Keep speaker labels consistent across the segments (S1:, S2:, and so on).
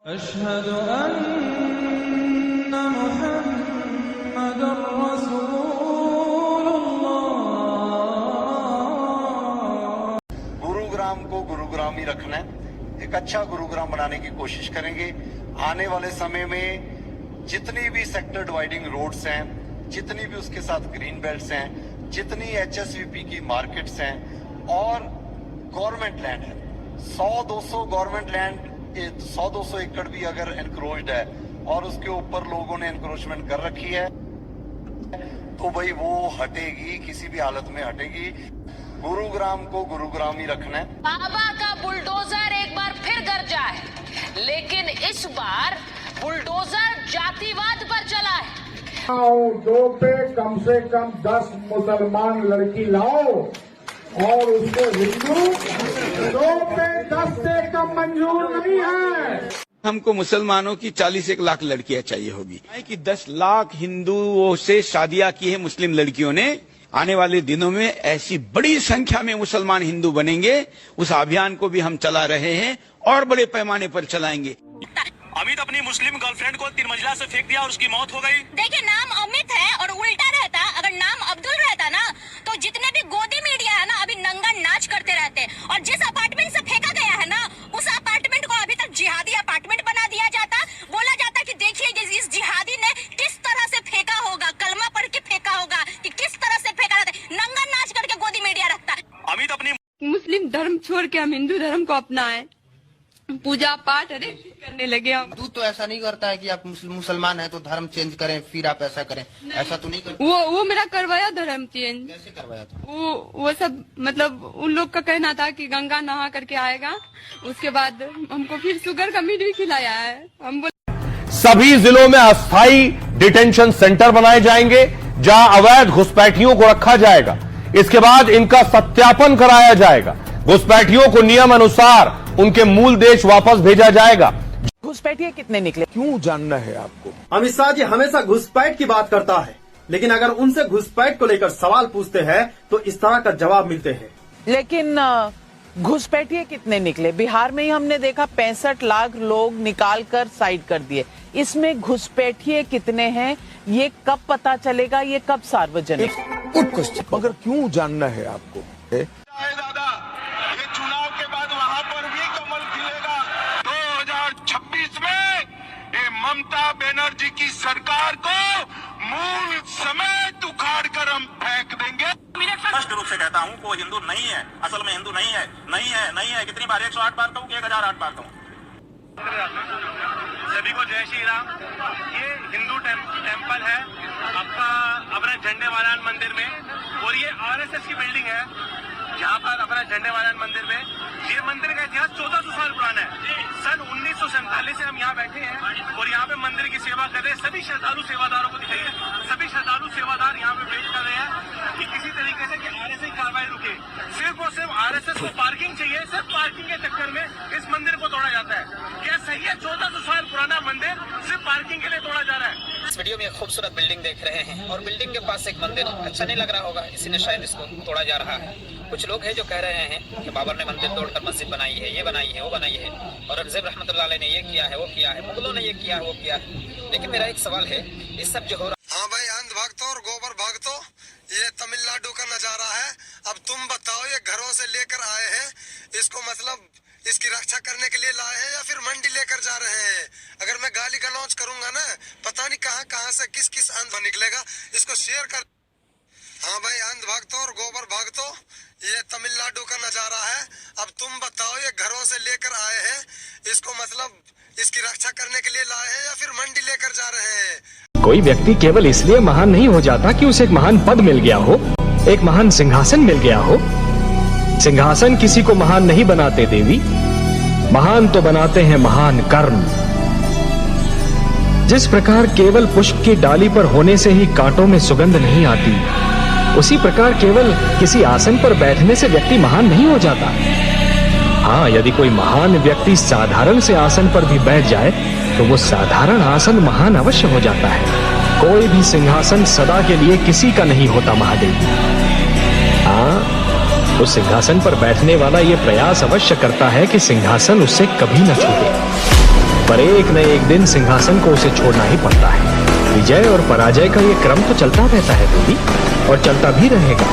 S1: अशहदु अन्ना मुहम्मदुर रसूलुल्लाह।
S2: गुरुग्राम को गुरुग्राम ही रखना है, एक अच्छा गुरुग्राम बनाने की कोशिश करेंगे। आने वाले समय में जितनी भी सेक्टर डिवाइडिंग रोड्स हैं, जितनी भी उसके साथ ग्रीन बेल्ट्स हैं, जितनी HSVP की मार्केट्स हैं और गवर्नमेंट लैंड है, 100-200 गवर्नमेंट लैंड, 100-200 एकड़ भी अगर एनक्रोच्ड है और उसके ऊपर लोगों ने एनक्रोचमेंट कर रखी है तो भाई वो हटेगी, किसी भी हालत में हटेगी। गुरुग्राम को गुरुग्राम ही रखना है।
S3: बाबा का बुलडोजर एक बार फिर गरजा है, लेकिन इस बार बुलडोजर जातिवाद पर चला है।
S4: दो पे कम से कम 10 मुसलमान लड़की लाओ और उसको हिंदू 2 पे 10 से कम मंजूर नहीं है।
S5: हमको मुसलमानों की 41 लाख लड़कियां चाहिए होगी कि 10 लाख हिंदुओं से शादियां की है मुस्लिम लड़कियों ने। आने वाले दिनों में ऐसी बड़ी संख्या में मुसलमान हिंदू बनेंगे, उस अभियान को भी हम चला रहे हैं और बड़े पैमाने पर चलाएंगे।
S6: अमित अपनी मुस्लिम गर्लफ्रेंड को 3 मंजिला से फेंक दिया और उसकी मौत हो गई।
S7: देखिए, नाम अमित है और उल्टा रहता, अगर नाम अब्दुल रहता ना तो जितने भी गोदी मीडिया है ना अभी नंगा नाच करते रहते। और जिस अपार्टमेंट से फेंका गया है ना उस अपार्टमेंट को अभी तक जिहादी अपार्टमेंट बना दिया जाता। बोला जाता कि देखिए इस जिहादी ने किस तरह से फेंका होगा, कलमा पढ़ के फेंका होगा कि किस तरह से फेंका रहता। नंगा नाच करके गोदी मीडिया रखता।
S6: अमित अपनी
S8: मुस्लिम धर्म छोड़ के हम हिंदू धर्म को अपनाएं, पूजा पाठ अरे करने लगे।
S9: हिंदू तो ऐसा नहीं करता है कि आप मुसलमान हैं तो धर्म चेंज करें फिर आप ऐसा करें, ऐसा तो नहीं करता।
S8: वो मेरा करवाया धर्म चेंज।
S9: कैसे करवाया था?
S8: वो सब मतलब उन लोग का कहना था कि गंगा नहा करके आएगा, उसके बाद हमको फिर शुगर का मीट भी खिलाया है। हम
S10: सभी जिलों में अस्थायी डिटेंशन सेंटर बनाए जाएंगे जहां अवैध घुसपैठियों को रखा जाएगा। इसके बाद इनका सत्यापन कराया जाएगा। घुसपैठियों को नियम अनुसार उनके मूल देश वापस भेजा जाएगा।
S11: घुसपैठिए कितने निकले, क्यों जानना है आपको?
S12: अमित शाह जी हमेशा घुसपैठ की बात करता है, लेकिन अगर उनसे घुसपैठ को लेकर सवाल पूछते हैं तो इस तरह का जवाब मिलते हैं।
S11: लेकिन घुसपैठिए कितने निकले? बिहार में ही हमने देखा 65 लाख लोग निकाल कर साइड कर दिए। इसमें घुसपैठिए कितने हैं ये कब पता चलेगा, ये कब सार्वजनिक?
S10: मगर क्यों जानना है आपको?
S6: दादा, ये चुनाव के बाद वहाँ पर भी कमल खिलेगा। 2026 में ये ममता बनर्जी की सरकार को मूल समेत उखाड़ कर हम फेंक देंगे। स्पष्ट रूप से कहता हूँ वो हिंदू नहीं है, असल में हिंदू नहीं है, नहीं है, नहीं है। कितनी बार 108 बार कहूँ, 1008 बार कहूँ। सभी को जय श्री राम। ये हिंदू टेम्पल है आपका अपना झंडे वालान मंदिर में, और ये RSS की बिल्डिंग है यहाँ पर अपना झंडे वालान मंदिर में। ये मंदिर का इतिहास 1400 साल पुराना है। सन 1947 से हम यहाँ बैठे हैं और यहाँ पे मंदिर की सेवा कर रहे हैं। सभी श्रद्धालु सेवादारों को दिखाइए, सभी श्रद्धालु सेवादार यहाँ पे वेट कर रहे हैं कि किसी तरीके से कि RSS की कार्रवाई रुके। सिर्फ और सिर्फ RSS को पार्किंग चाहिए, सिर्फ पार्किंग के चक्कर में इस मंदिर को तोड़ा जाता है। क्या सही है? 1400 साल पुराना मंदिर सिर्फ पार्किंग के लिए तोड़ा जा रहा है।
S13: इस वीडियो में एक खूबसूरत बिल्डिंग देख रहे हैं और बिल्डिंग के पास एक मंदिर। अच्छा नहीं लग रहा होगा, इसी ने शायद इसको तोड़ा जा रहा है। कुछ लोग हैं जो कह रहे हैं कि बाबर ने मंदिर तोड़कर मस्जिद बनाई है, ये बनाई है, वो बनाई है, औरंगजेब रहमतुल्लाह अलैह ने ये किया है, वो किया है, मुगलों ने ये किया है, वो किया है। लेकिन मेरा एक सवाल है, इस सब जो हो रहा है।
S2: हाँ भाई, अंध भक्त और गोबर भक्त, ये तमिलनाडु का नजारा है। अब तुम बताओ, ये घरों से लेकर आए हैं, इसको मतलब इसकी रक्षा करने के लिए लाए हैं या फिर मंडी लेकर जा रहे हैं? अगर मैं गाली गलौज करूंगा ना, पता नहीं कहां से किस किस अंध निकलेगा। इसको शेयर कर। हाँ भाई, अंध भक्तों और गोबर भक्तों, ये तमिलनाडु का नजारा है। अब तुम बताओ, ये घरों से लेकर आए हैं, इसको मतलब इसकी रक्षा करने के लिए लाए हैं या फिर मंडी लेकर जा रहे हैं?
S14: कोई व्यक्ति केवल इसलिए महान नहीं हो जाता कि उसे एक महान पद मिल गया हो, एक महान सिंहासन मिल गया हो। सिंहासन किसी को महान नहीं बनाते देवी, महान तो बनाते हैं महान कर्म। जिस प्रकार केवल पुष्प की डाली पर होने से ही कांटों में सुगंध नहीं आती, उसी प्रकार केवल किसी आसन पर बैठने से व्यक्ति महान नहीं हो जाता। हाँ, यदि कोई महान व्यक्ति साधारण से आसन पर भी बैठ जाए तो वो साधारण आसन महान अवश्य हो जाता है। कोई भी सिंहासन सदा के लिए किसी का नहीं होता महादेव। हाँ, उस सिंहासन पर बैठने वाला ये प्रयास अवश्य करता है कि सिंहासन उससे कभी न छूटे। पर एक न एक दिन सिंहासन को उसे छोड़ना ही पड़ता है। विजय और पराजय का ये क्रम तो चलता रहता है दीदी, और चलता भी रहेगा।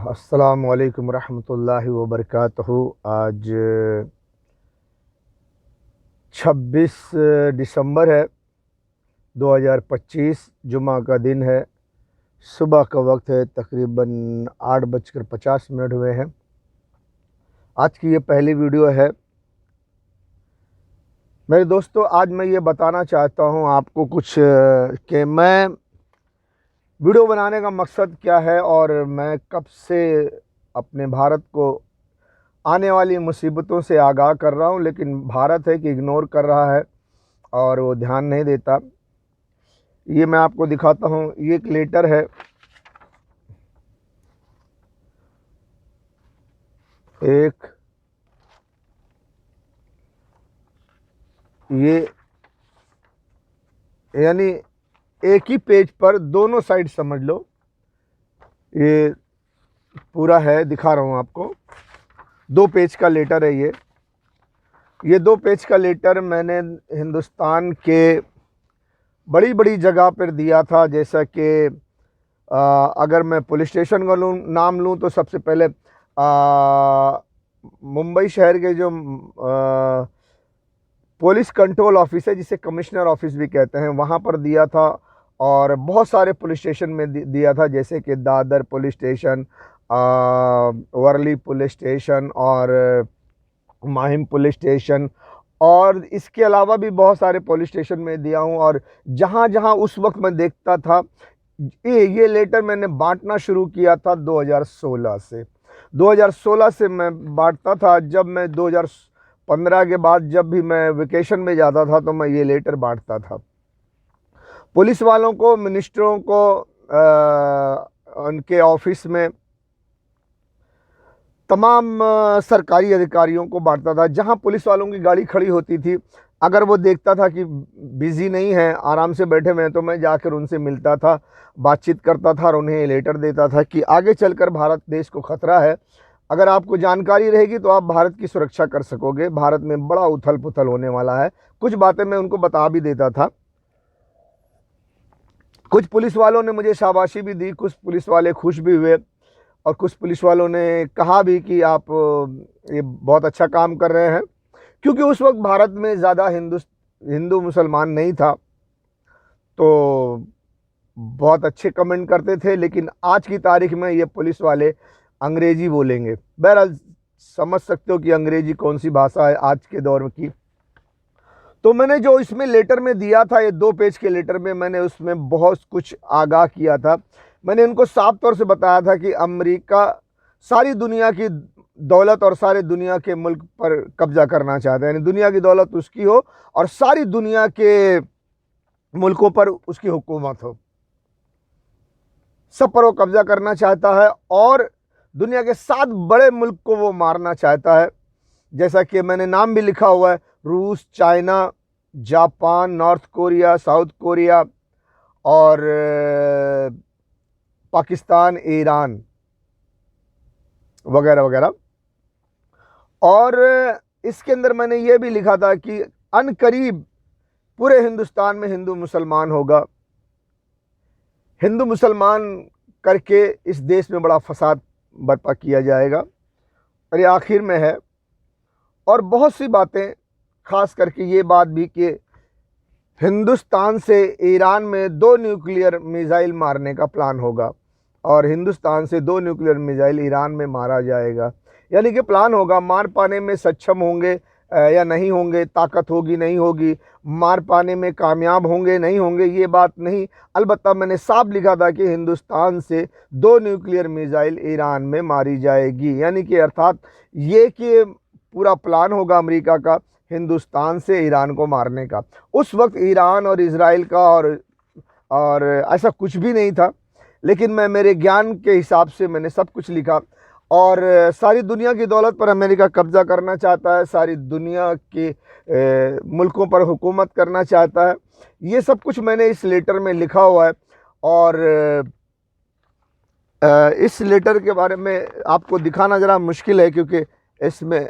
S15: अस्सलामु अलैकुम रहमतुल्लाहि व बरकातहू। आज 26 दिसंबर है 2025, जुमा का दिन है। सुबह का वक्त है, तकरीबन 8:50 हुए हैं। आज की ये पहली वीडियो है। मेरे दोस्तों, आज मैं ये बताना चाहता हूँ आपको कुछ कि मैं वीडियो बनाने का मकसद क्या है और मैं कब से अपने भारत को आने वाली मुसीबतों से आगाह कर रहा हूँ, लेकिन भारत है कि इग्नोर कर रहा है और वो ध्यान नहीं देता। ये मैं आपको दिखाता हूँ। ये एक लेटर है, ये यानी एक ही पेज पर दोनों साइड समझ लो। ये पूरा है, दिखा रहा हूँ आपको। 2 पेज का लेटर है ये 2 पेज का लेटर मैंने हिंदुस्तान के बड़ी बड़ी जगह पर दिया था। जैसा कि अगर मैं पुलिस स्टेशन का नाम लूँ तो सबसे पहले मुंबई शहर के जो पुलिस कंट्रोल ऑफिस है, जिसे कमिश्नर ऑफिस भी कहते हैं, वहाँ पर दिया था। और बहुत सारे पुलिस स्टेशन में दिया था, जैसे कि Dadar police station, Worli police station और माहिम पुलिस स्टेशन, और इसके अलावा भी बहुत सारे पुलिस स्टेशन में दिया हूँ। और जहाँ जहाँ उस वक्त मैं देखता था, ये लेटर मैंने बांटना शुरू किया था 2016 से। 2016 से मैं बांटता था। जब मैं 2015 के बाद जब भी मैं वेकेशन में जाता था तो मैं ये लेटर बांटता था पुलिस वालों को, मिनिस्टरों को, उनके ऑफिस में तमाम सरकारी अधिकारियों को बांटता था। जहां पुलिस वालों की गाड़ी खड़ी होती थी, अगर वो देखता था कि बिज़ी नहीं है, आराम से बैठे हुए हैं, तो मैं जाकर उनसे मिलता था, बातचीत करता था और उन्हें लेटर देता था कि आगे चलकर भारत देश को ख़तरा है। अगर आपको जानकारी रहेगी तो आप भारत की सुरक्षा कर सकोगे। भारत में बड़ा उथल पुथल होने वाला है। कुछ बातें मैं उनको बता भी देता था। कुछ पुलिस वालों ने मुझे शाबाशी भी दी, कुछ पुलिस वाले खुश भी हुए और कुछ पुलिस वालों ने कहा भी कि आप ये बहुत अच्छा काम कर रहे हैं, क्योंकि उस वक्त भारत में ज़्यादा हिंदू मुसलमान नहीं था, तो बहुत अच्छे कमेंट करते थे। लेकिन आज की तारीख में ये पुलिस वाले अंग्रेजी बोलेंगे। बहरहाल समझ सकते हो कि अंग्रेजी कौन सी भाषा है आज के दौर की। तो मैंने जो इसमें लेटर में दिया था, ये 2 पेज के लेटर में मैंने उसमें बहुत कुछ आगाह किया था। मैंने उनको साफ तौर से बताया था कि अमेरिका सारी दुनिया की दौलत और सारे दुनिया के मुल्क पर कब्जा करना चाहता है, यानी दुनिया की दौलत उसकी हो और सारी दुनिया के मुल्कों पर उसकी हुकूमत हो। सब पर वो कब्जा करना चाहता है और दुनिया के 7 बड़े मुल्क को वो मारना चाहता है। जैसा कि मैंने नाम भी लिखा हुआ है, रूस, China, Japan, north Korea, south Korea और पाकिस्तान, ईरान वगैरह वगैरह। और इसके अंदर मैंने ये भी लिखा था कि अनकरीब पूरे हिंदुस्तान में हिंदू मुसलमान होगा। हिंदू मुसलमान करके इस देश में बड़ा फसाद बर्पा किया जाएगा। और ये आखिर में है। और बहुत सी बातें, ख़ास करके ये बात भी कि हिंदुस्तान से ईरान में 2 न्यूक्लियर मिसाइल मारने का प्लान होगा और हिंदुस्तान से 2 न्यूक्लियर मिसाइल ईरान में मारा जाएगा। यानी कि प्लान होगा, मार पाने में सक्षम होंगे या नहीं होंगे, ताकत होगी नहीं होगी, मार पाने में कामयाब होंगे नहीं होंगे, ये बात नहीं। अलबत्ता मैंने साफ लिखा था कि हिंदुस्तान से 2 न्यूक्लियर मिसाइल ईरान में मारी जाएगी। यानी कि अर्थात ये कि पूरा प्लान होगा अमेरिका का हिंदुस्तान से ईरान को मारने का। उस वक्त ईरान और इजराइल का और ऐसा कुछ भी नहीं था, लेकिन मैं मेरे ज्ञान के हिसाब से मैंने सब कुछ लिखा। और सारी दुनिया की दौलत पर अमेरिका कब्ज़ा करना चाहता है, सारी दुनिया के मुल्कों पर हुकूमत करना चाहता है। ये सब कुछ मैंने इस लेटर में लिखा हुआ है। और इस लेटर के बारे में आपको दिखाना ज़रा मुश्किल है, क्योंकि इसमें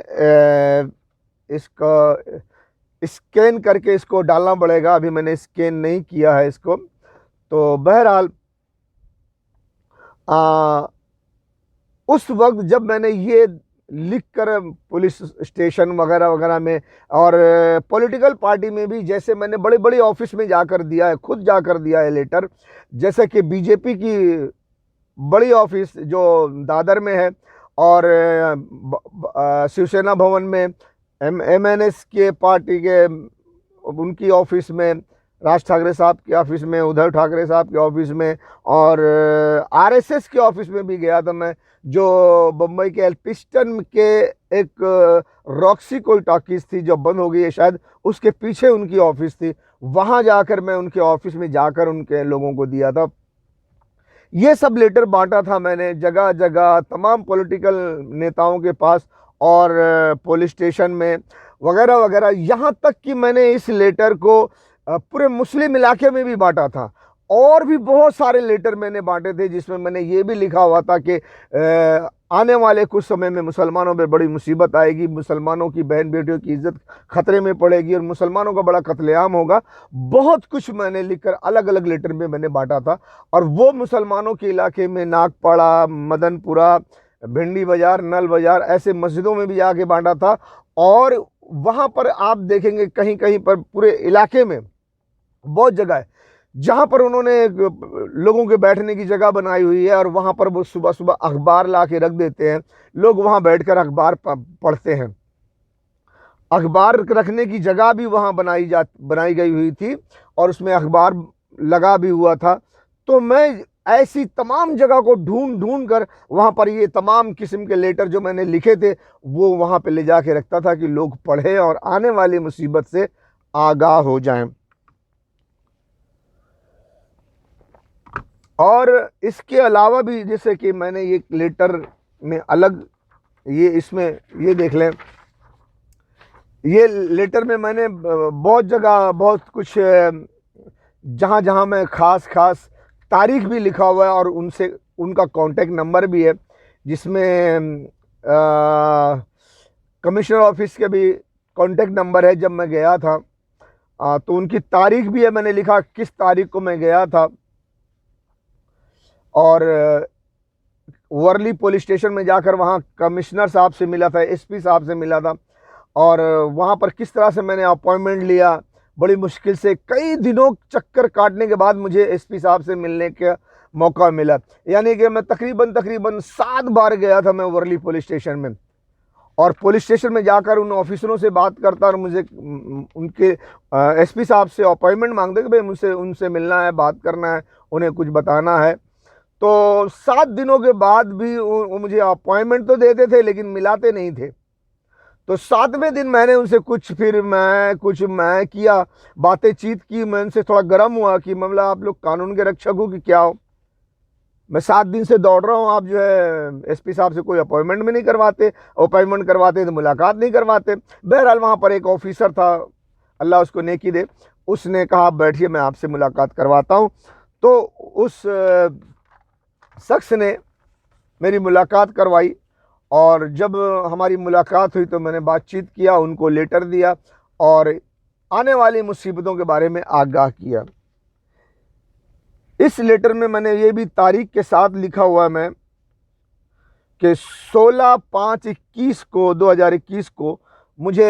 S15: इसका स्कैन करके इसको डालना पड़ेगा। अभी मैंने स्कैन नहीं किया है इसको। तो बहरहाल उस वक्त जब मैंने ये लिखकर पुलिस स्टेशन वगैरह वगैरह में और पॉलिटिकल पार्टी में भी, जैसे मैंने बड़े बड़े ऑफिस में जाकर दिया है, खुद जाकर दिया है लेटर, जैसे कि बीजेपी की बड़ी ऑफिस जो दादर में है और शिवसेना भवन में, MNS के पार्टी के उनकी ऑफिस में, राज ठाकरे साहब के ऑफिस में, उद्धव ठाकरे साहब के ऑफिस में, और RSS के ऑफिस में भी गया था मैं, जो बम्बई के एल्फिस्टन के एक रॉक्सी कोई टॉकीज थी जो बंद हो गई है शायद, उसके पीछे उनकी ऑफिस थी। वहाँ जाकर मैं उनके ऑफिस में जाकर उनके लोगों को दिया था। ये सब लेटर बांटा था मैंने जगह जगह तमाम पॉलिटिकल नेताओं के पास और पुलिस स्टेशन में वगैरह वगैरह, यहाँ तक कि मैंने इस लेटर को पूरे मुस्लिम इलाके में भी बांटा था। और भी बहुत सारे लेटर मैंने बांटे थे जिसमें मैंने ये भी लिखा हुआ था कि आने वाले कुछ समय में मुसलमानों पे बड़ी मुसीबत आएगी, मुसलमानों की बहन बेटियों की इज्जत खतरे में पड़ेगी और मुसलमानों का बड़ा कत्लेआम होगा। बहुत कुछ मैंने लिखकर अलग अलग लेटर में मैंने बांटा था। और वो मुसलमानों के इलाके में नागपाड़ा, मदनपुरा, भिंडी बाज़ार, नल बाज़ार, ऐसे मस्जिदों में भी जाके बांटा था। और वहाँ पर आप देखेंगे कहीं कहीं पर पूरे इलाके में बहुत जगह है जहाँ पर उन्होंने लोगों के बैठने की जगह बनाई हुई है और वहाँ पर वो सुबह सुबह अखबार ला के रख देते हैं, लोग वहाँ बैठकर अखबार पढ़ते हैं। अखबार रखने की जगह भी वहाँ बनाई गई हुई थी और उसमें अखबार लगा भी हुआ था। तो मैं ऐसी तमाम जगह को ढूंढ कर वहाँ पर ये तमाम किस्म के लेटर जो मैंने लिखे थे वो वहाँ पे ले जाके रखता था कि लोग पढ़ें और आने वाली मुसीबत से आगाह हो जाएं। और इसके अलावा भी जैसे कि मैंने ये लेटर में अलग ये इसमें ये देख लें, ये लेटर में मैंने बहुत जगह बहुत कुछ जहाँ जहाँ मैं खास तारीख भी लिखा हुआ है और उनसे उनका कांटेक्ट नंबर भी है, जिसमें कमिश्नर ऑफिस के भी कांटेक्ट नंबर है। जब मैं गया था तो उनकी तारीख भी है, मैंने लिखा किस तारीख को मैं गया था और वर्ली पुलिस स्टेशन में जाकर वहाँ कमिश्नर साहब से मिला था, SP साहब से मिला था और वहाँ पर किस तरह से मैंने अपॉइंटमेंट लिया। बड़ी मुश्किल से कई दिनों चक्कर काटने के बाद मुझे SP साहब से मिलने का मौका मिला। यानी कि मैं तकरीबन 7 बार गया था मैं वर्ली पुलिस स्टेशन में और पुलिस स्टेशन में जाकर उन ऑफिसरों से बात करता और मुझे उनके SP साहब से अपॉइंटमेंट मांगते कि भाई मुझसे उनसे मिलना है, बात करना है, उन्हें कुछ बताना है। तो 7 दिनों के बाद भी वो मुझे अपॉइंटमेंट तो देते थे लेकिन मिलाते नहीं थे। तो 7वें दिन मैंने उनसे कुछ मैं किया, बातचीत की। मैं उनसे थोड़ा गर्म हुआ कि मामला आप लोग कानून के रक्षक हो कि क्या हो, मैं 7 दिन से दौड़ रहा हूँ, आप जो है SP साहब से कोई अपॉइंटमेंट भी नहीं करवाते, अपॉइंटमेंट करवाते तो मुलाकात नहीं करवाते। बहरहाल वहाँ पर एक ऑफिसर था, अल्लाह उसको नेकी दे, उसने कहा आप बैठिए मैं आपसे मुलाकात करवाता हूँ। तो उस शख्स ने मेरी मुलाकात करवाई और जब हमारी मुलाकात हुई तो मैंने बातचीत किया, उनको लेटर दिया और आने वाली मुसीबतों के बारे में आगाह किया। इस लेटर में मैंने ये भी तारीख के साथ लिखा हुआ है मैं कि 16/5/21 को 2021 को मुझे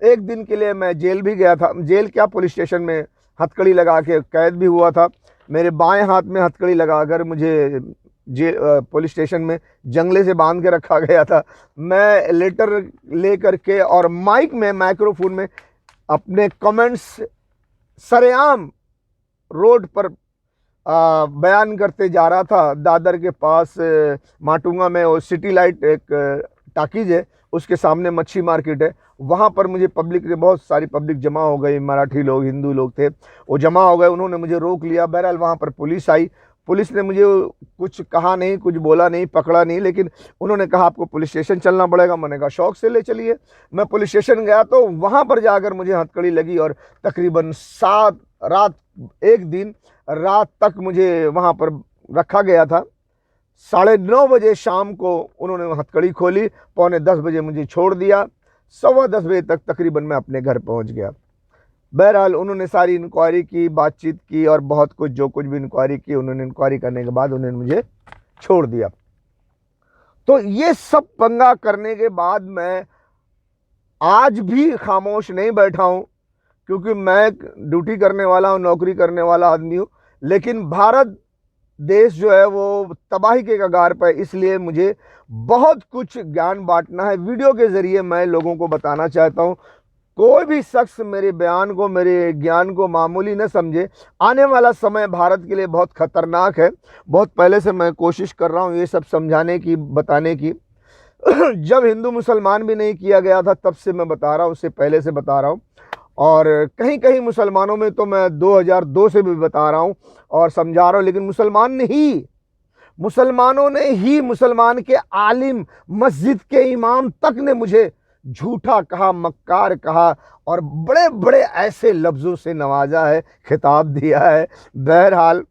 S15: एक दिन के लिए मैं जेल भी गया था। जेल क्या, पुलिस स्टेशन में हथकड़ी लगा के कैद भी हुआ था। मेरे बाएं हाथ में हथकड़ी लगाकर मुझे पुलिस स्टेशन में जंगले से बांध के रखा गया था। मैं लेटर ले करके और माइक्रोफोन में अपने कमेंट्स सरेआम रोड पर बयान करते जा रहा था। दादर के पास माटुंगा में वो सिटी लाइट एक टाकीज है, उसके सामने मच्छी मार्केट है, वहाँ पर मुझे बहुत सारी पब्लिक जमा हो गई, मराठी लोग, हिंदू लोग थे, वो जमा हो गए, उन्होंने मुझे रोक लिया। बहरहाल वहाँ पर पुलिस आई, पुलिस ने मुझे कुछ कहा नहीं, कुछ बोला नहीं, पकड़ा नहीं, लेकिन उन्होंने कहा आपको पुलिस स्टेशन चलना पड़ेगा। मैंने कहा शौक से ले चलिए। मैं पुलिस स्टेशन गया तो वहाँ पर जाकर मुझे हथकड़ी लगी और तकरीबन 1 दिन रात तक मुझे वहाँ पर रखा गया था। 9:30 बजे शाम को उन्होंने हथकड़ी खोली, 9:45 बजे मुझे छोड़ दिया, 10:15 बजे तक तकरीबन मैं अपने घर पहुंच गया। बहरहाल उन्होंने सारी इंक्वायरी की, बातचीत की और बहुत कुछ जो कुछ भी इंक्वायरी की, उन्होंने इंक्वायरी करने के बाद उन्होंने मुझे छोड़ दिया। तो ये सब पंगा करने के बाद मैं आज भी खामोश नहीं बैठा हूं, क्योंकि मैं ड्यूटी करने वाला हूं, नौकरी करने वाला आदमी हूं, लेकिन भारत देश जो है वो तबाही के कगार पर, इसलिए मुझे बहुत कुछ ज्ञान बांटना है। वीडियो के ज़रिए मैं लोगों को बताना चाहता हूं, कोई भी शख्स मेरे बयान को, मेरे ज्ञान को मामूली न समझे। आने वाला समय भारत के लिए बहुत ख़तरनाक है। बहुत पहले से मैं कोशिश कर रहा हूं ये सब समझाने की, बताने की। जब हिंदू मुसलमान भी नहीं किया गया था तब से मैं बता रहा हूं, उससे पहले से बता रहा हूं, और कहीं कहीं मुसलमानों में तो मैं 2002 से भी बता रहा हूं और समझा रहा हूं। लेकिन मुसलमानों ने ही मुसलमान के आलिम, मस्जिद के इमाम तक ने मुझे झूठा कहा, मक्कार कहा और बड़े बड़े ऐसे लफ्ज़ों से नवाजा है, खिताब दिया है। बहरहाल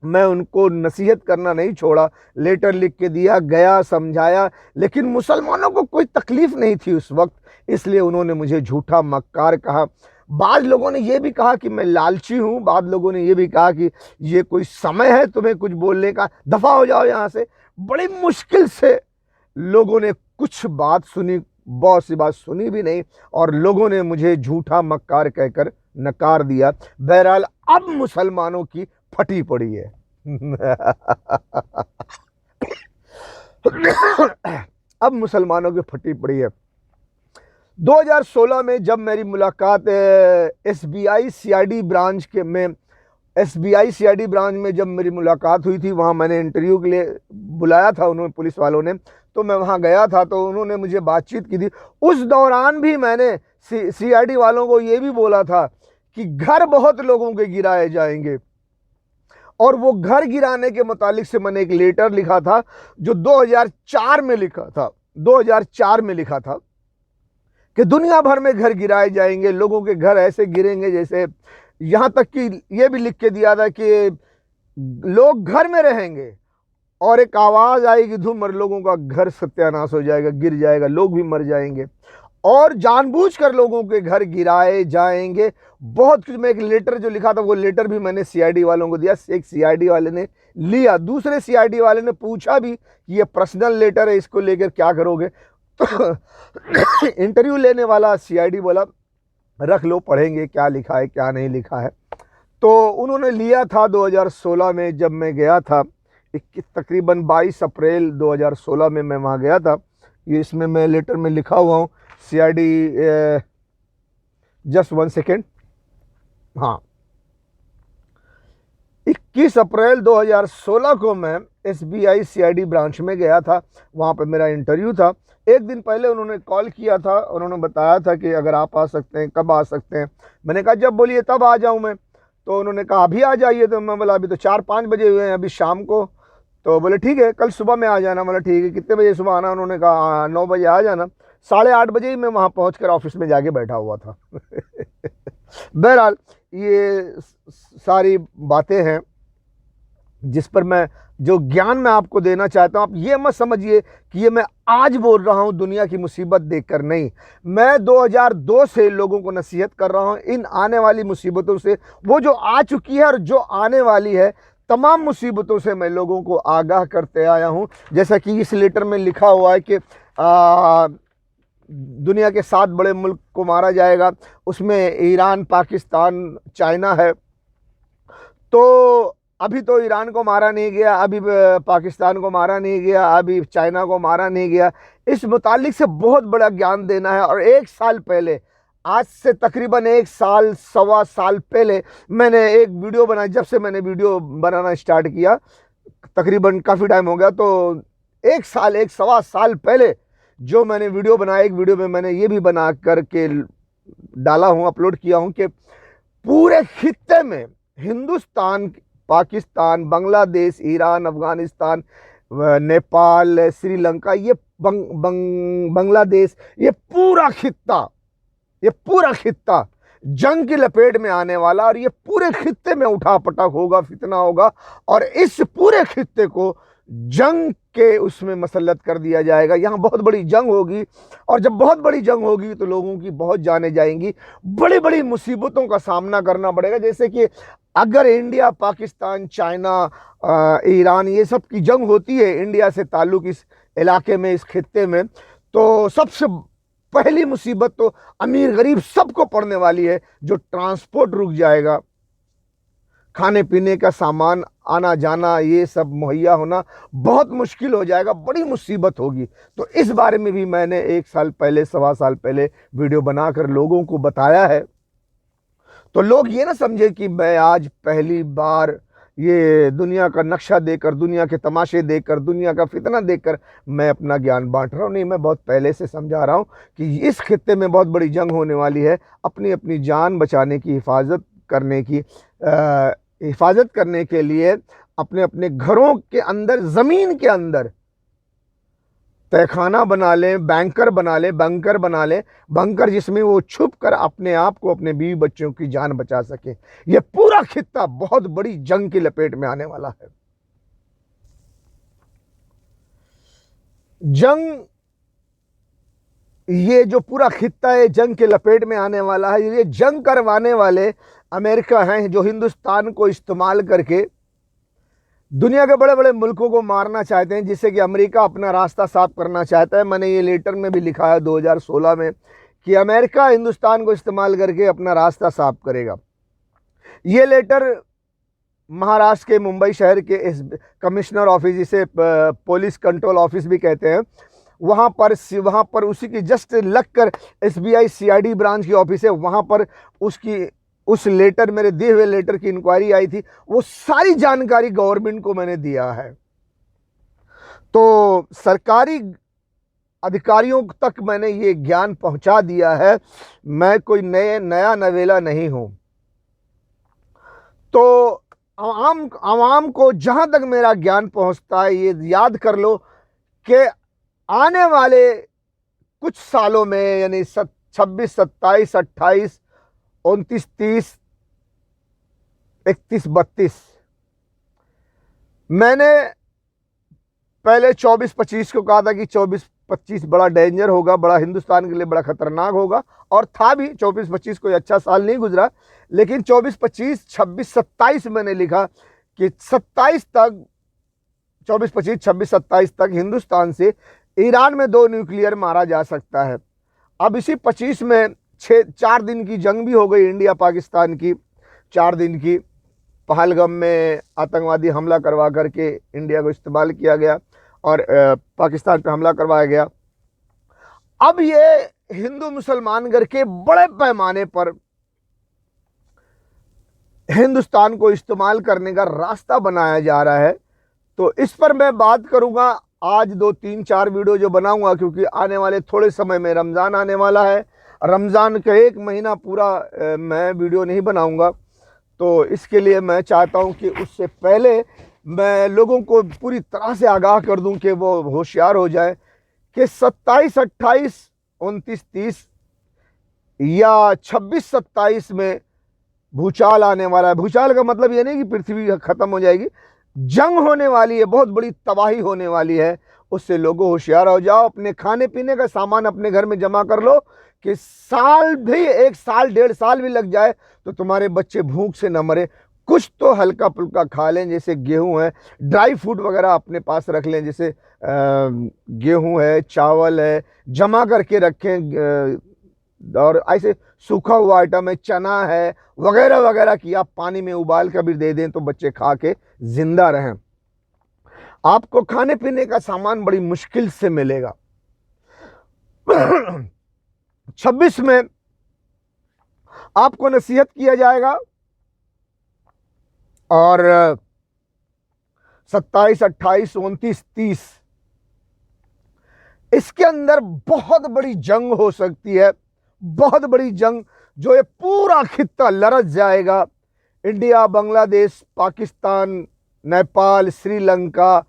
S15: मैं उनको नसीहत करना नहीं छोड़ा, लेटर लिख के दिया, गया, समझाया, लेकिन मुसलमानों को कोई तकलीफ़ नहीं थी उस वक्त, इसलिए उन्होंने मुझे झूठा मक्कार कहा। बाद लोगों ने ये भी कहा कि मैं लालची हूँ, बाद लोगों ने ये भी कहा कि ये कोई समय है तुम्हें कुछ बोलने का, दफ़ा हो जाओ यहाँ से। बड़ी मुश्किल से लोगों ने कुछ बात सुनी, बहुत सी बात सुनी भी नहीं, और लोगों ने मुझे झूठा मक्कार कहकर नकार दिया। बहरहाल अब मुसलमानों की फटी पड़ी है। अब मुसलमानों की फटी पड़ी है। 2016 में जब मेरी मुलाकात SBI CID ब्रांच में जब मेरी मुलाकात हुई थी, वहाँ मैंने इंटरव्यू के लिए बुलाया था उन्होंने, पुलिस वालों ने, तो मैं वहाँ गया था, तो उन्होंने मुझे बातचीत की थी। उस दौरान भी मैंने CID वालों को ये भी बोला था कि घर बहुत लोगों के गिराए जाएंगे, और वो घर गिराने के मुतालिक से मैंने एक लेटर लिखा था जो 2004 में लिखा था कि दुनिया भर में घर गिराए जाएंगे, लोगों के घर ऐसे गिरेंगे जैसे, यहाँ तक कि ये भी लिख के दिया था कि लोग घर में रहेंगे और एक आवाज़ आएगी धूम, और लोगों का घर सत्यानाश हो जाएगा, गिर जाएगा, लोग भी मर जाएंगे, और जानबूझकर लोगों के घर गिराए जाएंगे। बहुत कुछ, मैं एक लेटर जो लिखा था वो लेटर भी मैंने CID वालों को दिया। एक CID वाले ने लिया, दूसरे CID वाले ने पूछा भी कि ये पर्सनल लेटर है, इसको लेकर क्या करोगे। तो इंटरव्यू लेने वाला CID बोला रख लो, पढ़ेंगे क्या लिखा है क्या नहीं लिखा है। तो उन्होंने लिया था 2016 में, जब मैं गया था, तकरीबन 22 अप्रैल 2016 में मैं वहाँ गया था। ये इसमें मैं लेटर में लिखा हुआ हूँ, CID, जस्ट 1 सेकेंड, हाँ, 21 अप्रैल 2016 को मैं SBI CID ब्रांच में गया था, वहाँ पे मेरा इंटरव्यू था। एक दिन पहले उन्होंने कॉल किया था, उन्होंने बताया था कि अगर आप आ सकते हैं, कब आ सकते हैं। मैंने कहा जब बोलिए तब आ जाऊँ मैं। तो उन्होंने कहा अभी आ जाइए, तो मैं बोला अभी तो 4-5 बजे हुए हैं अभी शाम को। तो बोले ठीक है कल सुबह में आ जाना। बोला ठीक है, कितने बजे सुबह आना? उन्होंने कहा 9 बजे आ जाना। 8:30 बजे ही मैं वहाँ पहुँच कर ऑफिस में जाके बैठा हुआ था। बहरहाल ये सारी बातें हैं जिस पर मैं, जो ज्ञान मैं आपको देना चाहता हूँ, आप ये मत समझिए कि ये मैं आज बोल रहा हूँ दुनिया की मुसीबत देखकर, नहीं। मैं 2002 से लोगों को नसीहत कर रहा हूँ इन आने वाली मुसीबतों से, वो जो आ चुकी है और जो आने वाली है, तमाम मुसीबतों से मैं लोगों को आगाह करते आया हूँ। जैसा कि इस लेटर में लिखा हुआ है कि दुनिया के 7 बड़े मुल्क को मारा जाएगा, उसमें ईरान, पाकिस्तान, चाइना है। तो अभी तो ईरान को मारा नहीं गया, अभी पाकिस्तान को मारा नहीं गया, अभी चाइना को मारा नहीं गया। इस मुतालिक से बहुत बड़ा ज्ञान देना है। और 1 साल पहले, आज से तकरीबन 1 साल, 1.25 साल पहले मैंने एक वीडियो बनाई। जब से मैंने वीडियो बनाना स्टार्ट किया, तकरीबन काफ़ी टाइम हो गया, तो 1 साल, 1.25 साल पहले जो मैंने वीडियो बनाया, एक वीडियो में मैंने ये भी बना करके डाला हूँ, अपलोड किया हूँ कि पूरे खित्ते में हिंदुस्तान, पाकिस्तान, बांग्लादेश, ईरान, अफगानिस्तान, नेपाल, श्रीलंका, ये बांग्लादेश, ये पूरा खित्ता जंग की लपेट में आने वाला, और ये पूरे खित्ते में उठापटक होगा, फितना होगा। और इस पूरे खित्ते को जंग के उसमें मसलत कर दिया जाएगा। यहाँ बहुत बड़ी जंग होगी, और जब बहुत बड़ी जंग होगी तो लोगों की बहुत जानें जाएंगी, बड़ी बड़ी मुसीबतों का सामना करना पड़ेगा। जैसे कि अगर इंडिया, पाकिस्तान, चाइना, ईरान ये सब की जंग होती है, इंडिया से ताल्लुक़ इस इलाके में, इस खित्ते में, तो सबसे पहली मुसीबत तो अमीर गरीब सबको पड़ने वाली है। जो ट्रांसपोर्ट रुक जाएगा, खाने पीने का सामान आना जाना ये सब मुहैया होना बहुत मुश्किल हो जाएगा, बड़ी मुसीबत होगी। तो इस बारे में भी मैंने 1 साल पहले, 1.25 साल पहले वीडियो बनाकर लोगों को बताया है। तो लोग ये ना समझे कि मैं आज पहली बार ये दुनिया का नक्शा देखकर, दुनिया के तमाशे देखकर, दुनिया का फितना देखकर मैं अपना ज्ञान बांट रहा हूँ। नहीं, मैं बहुत पहले से समझा रहा हूँ कि इस खित्ते में बहुत बड़ी जंग होने वाली है। अपनी अपनी जान बचाने की, हिफाजत करने के लिए अपने अपने घरों के अंदर, ज़मीन के अंदर तहखाना बना लें, बंकर बना लें, बंकर जिसमें वो छुप कर अपने आप को, अपने बीवी बच्चों की जान बचा सके। ये पूरा खित्ता बहुत बड़ी जंग की लपेट में आने वाला है। जंग, ये जो पूरा खित्ता है जंग के लपेट में आने वाला है। ये जंग करवाने वाले अमेरिका हैं, जो हिंदुस्तान को इस्तेमाल करके दुनिया के बड़े बड़े मुल्कों को मारना चाहते हैं, जिससे कि अमेरिका अपना रास्ता साफ करना चाहता है। मैंने ये लेटर में भी लिखा है 2016 में कि अमेरिका हिंदुस्तान को इस्तेमाल करके अपना रास्ता साफ करेगा। ये लेटर महाराष्ट्र के मुंबई शहर के इस कमिश्नर ऑफिस, जिसे पुलिस कंट्रोल ऑफिस भी कहते हैं, वहाँ पर उसी की जस्ट लगकर SBI CID ब्रांच की ऑफिस है, वहाँ पर उस लेटर, मेरे दिए हुए लेटर की इंक्वायरी आई थी। वो सारी जानकारी गवर्नमेंट को मैंने दिया है। तो सरकारी अधिकारियों तक मैंने ये ज्ञान पहुंचा दिया है। मैं कोई नया नवेला नहीं हूं। तो आवाम को जहां तक मेरा ज्ञान पहुंचता है, ये याद कर लो कि आने वाले कुछ सालों में, यानी 26, 27, 28, 29, 30, 31, 32, मैंने पहले 24-25 को कहा था कि 24-25 बड़ा डेंजर होगा, बड़ा हिंदुस्तान के लिए बड़ा खतरनाक होगा, और था भी। 24-25 कोई अच्छा साल नहीं गुजरा, लेकिन 24-25, 26-27 मैंने लिखा कि 27 तक, 24-25, 26-27 तक हिंदुस्तान से ईरान में 2 न्यूक्लियर मारा जा सकता है। अब इसी 25 में 4 दिन की जंग भी हो गई इंडिया पाकिस्तान की। 4 दिन की पहलगाम में आतंकवादी हमला करवा करके इंडिया को इस्तेमाल किया गया और पाकिस्तान पर हमला करवाया गया। अब ये हिंदू मुसलमान करके बड़े पैमाने पर हिंदुस्तान को इस्तेमाल करने का रास्ता बनाया जा रहा है। तो इस पर मैं बात करूंगा आज 2, 3, 4 वीडियो जो बनाऊंगा, क्योंकि आने वाले थोड़े समय में रमज़ान आने वाला है। रमज़ान का 1 महीना पूरा मैं वीडियो नहीं बनाऊंगा। तो इसके लिए मैं चाहता हूं कि उससे पहले मैं लोगों को पूरी तरह से आगाह कर दूं कि वो होशियार हो जाए कि 27, 28, 29, 30 या 26, 27 में भूचाल आने वाला है। भूचाल का मतलब ये नहीं कि पृथ्वी खत्म हो जाएगी, जंग होने वाली है, बहुत बड़ी तबाही होने वाली है। उससे लोगों होशियार हो जाओ। अपने खाने पीने का सामान अपने घर में जमा कर लो कि साल भी, 1 साल 1.5 साल भी लग जाए तो तुम्हारे बच्चे भूख से न मरे। कुछ तो हल्का फुल्का खा लें, जैसे गेहूं है, ड्राई फ्रूट वगैरह अपने पास रख लें, जैसे गेहूं है, चावल है, जमा करके रखें। और ऐसे सूखा हुआ आइटम है, चना है वगैरह वगैरह की आप पानी में उबाल कर भी दे दें तो बच्चे खा के जिंदा रहें। आपको खाने पीने का सामान बड़ी मुश्किल से मिलेगा। 26 में आपको नसीहत किया जाएगा और 27, 28, 29, 30 इसके अंदर बहुत बड़ी जंग हो सकती है। बहुत बड़ी जंग जो ये पूरा खित्ता लरस जाएगा। इंडिया, बांग्लादेश, पाकिस्तान, नेपाल, श्रीलंका,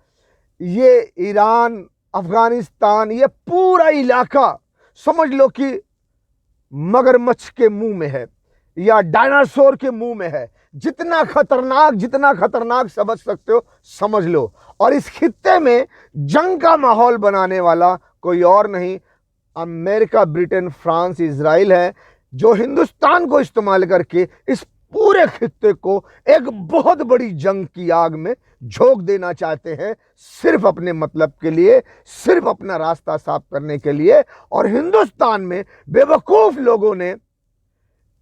S15: ये ईरान, अफगानिस्तान, ये पूरा इलाका समझ लो कि मगरमच्छ के मुंह में है या डायनासोर के मुंह में है। जितना खतरनाक समझ सकते हो समझ लो। और इस खित्ते में जंग का माहौल बनाने वाला कोई और नहीं, अमेरिका, ब्रिटेन, फ्रांस, इजराइल है, जो हिंदुस्तान को इस्तेमाल करके इस पूरे खित्ते को एक बहुत बड़ी जंग की आग में झोंक देना चाहते हैं, सिर्फ अपने मतलब के लिए, सिर्फ अपना रास्ता साफ करने के लिए। और हिंदुस्तान में बेवकूफ लोगों ने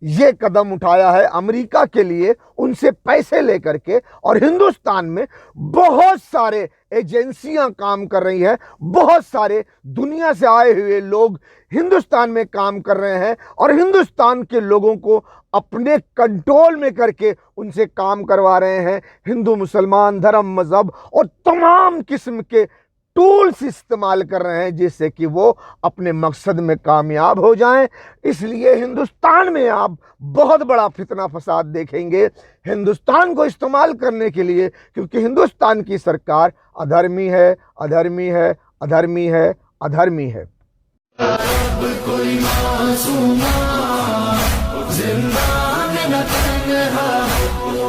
S15: ये कदम उठाया है अमेरिका के लिए, उनसे पैसे लेकर के। और हिंदुस्तान में बहुत सारे एजेंसियां काम कर रही हैं, बहुत सारे दुनिया से आए हुए लोग हिंदुस्तान में काम कर रहे हैं और हिंदुस्तान के लोगों को अपने कंट्रोल में करके उनसे काम करवा रहे हैं। हिंदू, मुसलमान, धर्म, मजहब और तमाम किस्म के टूल्स इस्तेमाल कर रहे हैं जिससे कि वो अपने मकसद में कामयाब हो जाएं। इसलिए हिंदुस्तान में आप बहुत बड़ा फितना फसाद देखेंगे हिंदुस्तान को इस्तेमाल करने के लिए, क्योंकि हिंदुस्तान की सरकार अधर्मी है, अधर्मी है, अधर्मी है, अधर्मी है।
S1: कोई मासूमा जिंदा में न तन्हा हो,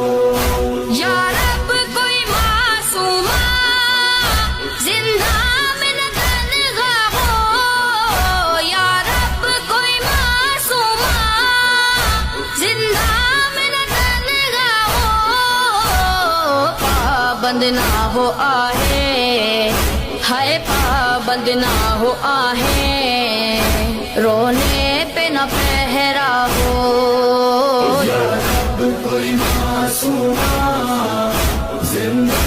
S7: या रब कोई मासूमा जिंदा में न तन्हा हो, या रब कोई मासूमा जिंदा में न तन्हा हो। पाबंद ना हो आहे, हाय पाबंद ना हो आहे, रोने पे न पहरा हो।
S1: या रब कोई मासूमा जिंदा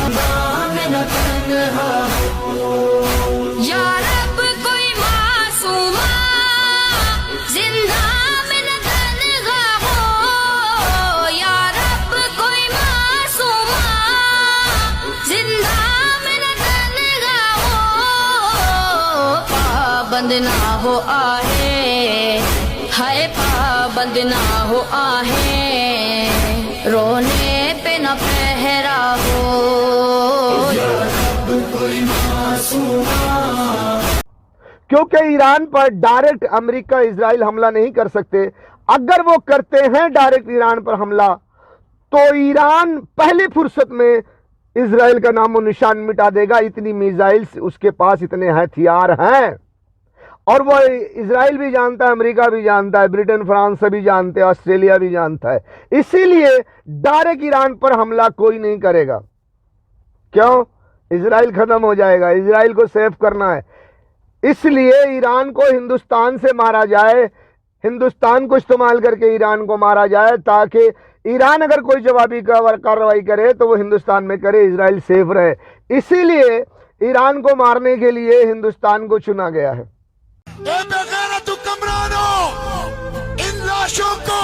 S1: में न तन्हा हो,
S7: या रब कोई मासूमा जिंदा में न तन्हा हो, या रब कोई मासूमा जिंदा में न तन्हा हो। पाबंद ना हो आहे, हाय पाबंद ना हो आहे, रोने पे न पहरा हो।
S1: या रब कोई मासूमा।
S15: क्योंकि ईरान पर डायरेक्ट अमेरिका, इजराइल हमला नहीं कर सकते। अगर वो करते हैं डायरेक्ट ईरान पर हमला, तो ईरान पहली फुर्सत में इजराइल का नामो निशान मिटा देगा। इतनी मिसाइल्स उसके पास, इतने हथियार हैं। और वो इजराइल भी जानता है, अमेरिका भी जानता है, ब्रिटेन, फ्रांस सभी जानते हैं, ऑस्ट्रेलिया भी जानता है। इसीलिए डायरेक्ट ईरान पर हमला कोई नहीं करेगा। क्यों? इजराइल खत्म हो जाएगा, इजराइल को सेव करना है। इसलिए ईरान को हिंदुस्तान से मारा जाए, हिंदुस्तान को इस्तेमाल करके ईरान को मारा जाए, ताकि ईरान अगर कोई जवाबी कार्रवाई करे तो वो हिंदुस्तान में करे, इजराइल सेफ रहे। इसीलिए ईरान को मारने के लिए हिंदुस्तान को चुना गया है।
S16: बेगैरत हुक्मरानों, इन लाशों को,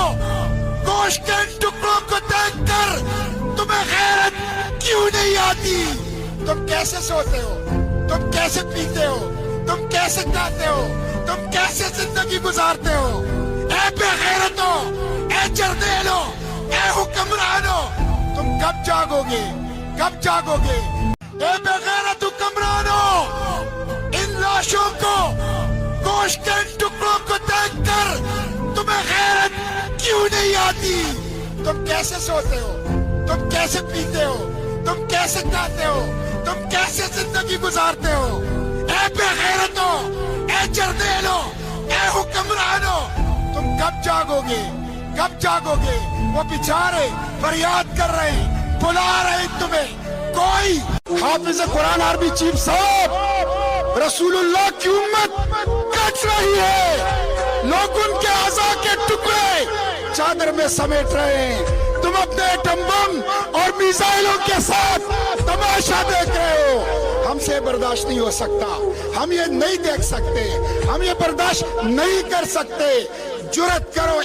S16: गोश्त के टुकड़ों को देखकर तुम्हें गैरत क्यों नहीं आती? तुम कैसे सोते हो? तुम कैसे पीते हो? तुम कैसे खाते हो? तुम कैसे जिंदगी गुजारते हो? ए बेगैरतों, ए जर्देलों, ए हुक्मरानों, तुम कब जागोगे? कब जागोगे? ए बेगैरत हुक्मरानों, इन लाशों को, गोश्त के टुकड़ों को देखकर तुम्हें गैरत क्यों नहीं आती? तुम कैसे सोते हो? तुम कैसे पीते हो? तुम कैसे खाते हो? तुम कैसे जिंदगी गुजारते हो? ए बेगैरतों, ए जर्देलों, ए हुक्मरानों, तुम कब जागोगे? कब जागोगे? वो बेचारे फरियाद कर रहे हैं, बुला रहे हैं तुम्हें। कोई हाफिज कुरान आर्मी चीफ साहब रसूलुल्लाह की उम्मत कट रही है, लोग उनके आज़ा के टुकड़े चादर में समेट रहे हैं। तुम अपने एटम बम और मिसाइलों के साथ तमाशा देख रहे हो। हमसे बर्दाश्त नहीं हो सकता, हम ये नहीं देख सकते, हम ये बर्दाश्त नहीं कर सकते। जुर्रत करो,